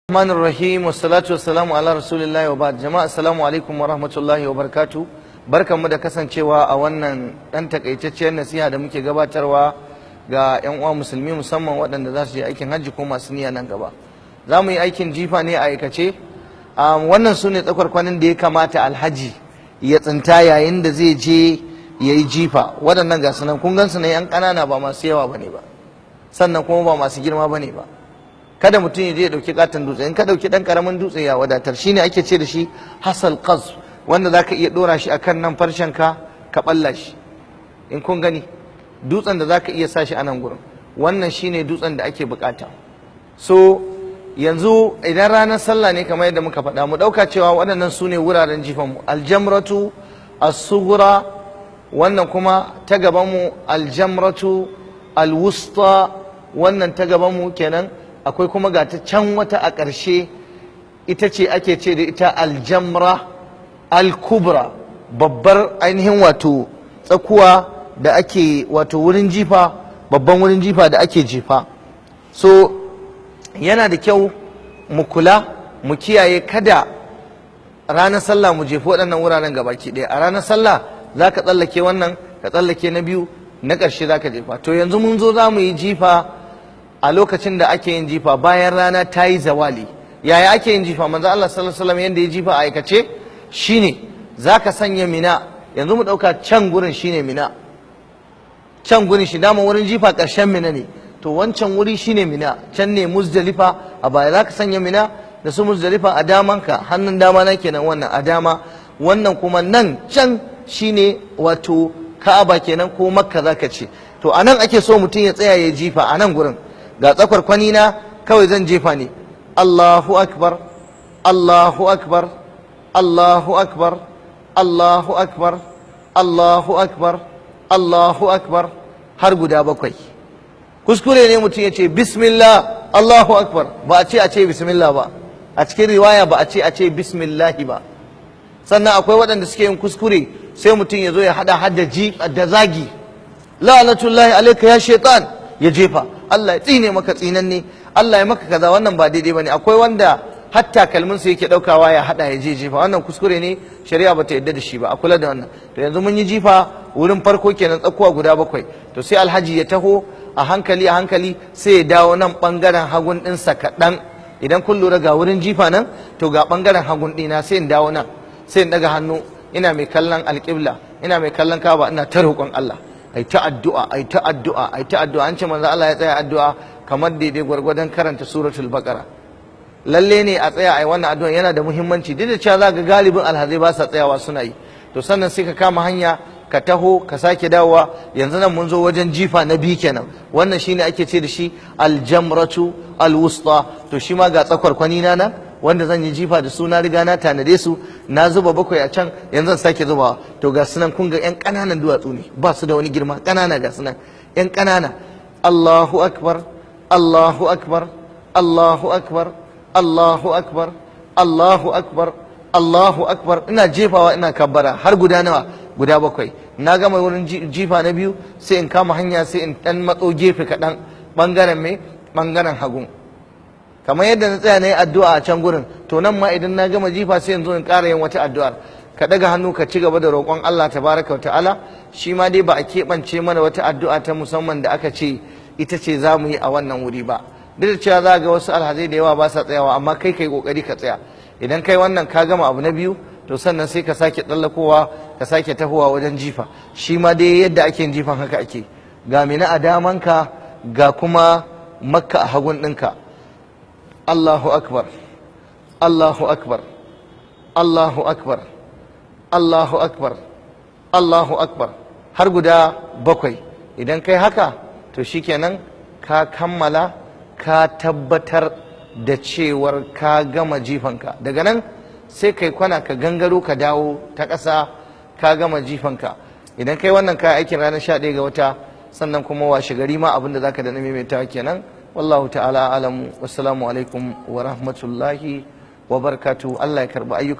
الرحمن الرحيم والصلاة والسلام على رسول الله وبعد جماعة السلام عليكم ورحمة الله وبركاته. Barkanmu da kasancewa a wannan dan takaitacciyar nasiha da muke gabatarwa ga yan uwa musulmi musamman waɗanda za su je aikin hajji ko masu niyya nan gaba. Za mu yi aikin jifa ne a aikace. Wannan su ne tsakwarkwanin da ya kamata alhaji ya tsinta yayin da zai je ya yi jifa. Waɗannan ga sunan kun gan su ne yan ƙanana ba masu yawa bane ba, sannan kuma ba masu girma bane ba. Kada mutum ya je ya dauki katon dutse, in ka dauki dan karamin dutse ya wadatar. Shine ake ce da shi hasal qaz, wanda zaka iya dora shi akan nan farshen ka balla shi. In kun gani dutsen da zaka iya sa shi a nan gurin, wannan shine dutsen da ake bukata. So yanzu idan ranar sallah ne kamar yadda muka faɗa, mu dauka cewa waɗannan su ne wuraren jifan mu. Aljamratu as-sughra, wannan kuma ta gaban mu aljamratu alwusta, wannan ta gaban mu kenan. Akwai kuma ga ta can wata a ƙarshe, ita ce ake ce da ita aljamra al-kubra, babbar ainihin wato tsakuwa da ake wato wurin jifa, babban wurin jifa da ake jifa. So yana da kyau mu kula mu kiyaye kada ranar sallah mu jefi waɗannan wuraren gabaki ɗaya. A ranar sallah za ka tsallake wannan, ka tsallake na biyu, na ƙarshe za ka jefa. To yanzu mun zo za mu yi jifa a lokacin da ake yin jifa bayan rana ta yi zawali. Yaya ake yin jifa? Manzo Allah sallallahu alaihi wasallam yanda ya jifa a aikace shine zaka sanya mina. Yanzu mu dauka can gurin shine mina, can gurin shi dama wurin jifa karshen mina ne, to wancan wuri shine mina, can ne Muzdalifa. A baya zaka sanya mina da su Muzdalifa a damanka, hannun dama na kenan, wannan a dama, wannan kuma nan can shine wato Ka'aba kenan ko Makka zaka ce. To anan ake so mutum ya tsaya ya jifa a nan gurin. Ga tsakwarkwani na kawai zan jefa ne. Allahu akbar, Allahu akbar, Allahu akbar, Allahu akbar, Allahu akbar, Allahu akbar, har guda bakwai. Kuskure ne mutum ya ce bismillah Allahu akbar, ba a ce bismillah ba. A cikin riwaya ba a ce bismillahi ba. Sannan akwai waɗanda suke yin kuskure, sai mutum ya zo ya hada da zagi, la'natullahi alayka ya shaitan, ya jefa. Allah ya tsine maka tsinanne, Allah ya maka kaza. Wannan ba daidai bane. Akwai wanda hatta kalmin su yake daukawa ya hada ya je jefa. Wannan kuskure ne, shari'a bata yadda da shi ba. A kula da wannan. To yanzu mun yi jifa wurin farko kenan, tsakuwa guda bakwai. To sai alhaji ya taho a hankali sai ya dawo nan bangaren hagun ɗinsa kaɗan. Idan kun lura ga wurin jifa nan, to ga bangaren hagun ɗina sai in dawo nan, sai in daga hannu ina mai kallon alƙibla, ina mai kallon Ka'aba, ina ta roƙon Allah. Ai ta addu'a, ai ta addu'a, ai ta addu'a. An ce manzo Allah ya tsaya addu'a kamar daidai gwargwadon karanta suratul baqara. Lalle ne a tsaya ai wannan addu'a, yana da muhimmanci. Duk da cewa za ga galibin alhazai ba sa tsayawa suna yi. To sannan sai ka kama hanya ka taho ka sake dawowa. Yanzu nan mun zo wajen jifa na biyu kenan. Wannan shine ake ce da shi aljamratu alwusta. To shi ma ga tsakwarkwani na wanda zan yi jifa da su, na riga na tanade su, na zuba bakwai a can, yanzu zan sake zubawa. To ga sunan kun ga yan ƙananan duwatsu ne, ba su da wani girma, ƙanana ga sunan yan ƙanana. Allahu akbar, Allahu akbar, Allahu akbar, Allahu akbar, Allahu akbar, Allahu akbar. Ina jefawa ina kabbara har guda nawa? Guda bakwai. Na gama wurin jifa na biyu, sai in kama hanya, sai in dan matso gefe kaɗan, ɓangaren mai ɓangaren hagu, kamar yadda na tsaya na yi addu'a a can gurin. To nan ma idan na gama jifa sai in zo in ƙara yin wata addu'ar. Ka ɗaga hannu ka ci gaba da roƙon Allah tabaraka wa ta'ala. Shi ma dai ba a keɓance mana wata addu'a ta musamman da aka ce ita ce za mu yi a wannan wuri ba. Duk da cewa za ga wasu alhazai da yawa ba sa tsayawa, amma kai ƙoƙari ka tsaya. Idan kai wannan ka gama abu na biyu, to sannan sai ka sake tsallakowa, ka sake tahowa wajen jifa. Shi ma dai yadda ake yin jifan haka ake. Ga mina a damanka, ga kuma Makka a hagun ɗinka. Allahu akbar, Allahu akbar, Allahu akbar, Allahu akbar, Allahu akbar, har guda bakwai. Idan kai haka, to shikenan ka kammala, ka tabbatar da cewar ka gama jifanka. Daga nan sai kai kwana ka gangaro ka dawo ta ƙasa, ka gama jifanka. Idan kai wannan ka aikin ranar 11 ga wata, sannan kuma washe gari ma abinda zaka da maimaitawa kenan. Wallahu ta'ala alamu. Wassalamu alaikum wa rahmatullahi wa barakatuhu. Allah ya karba ayyuka.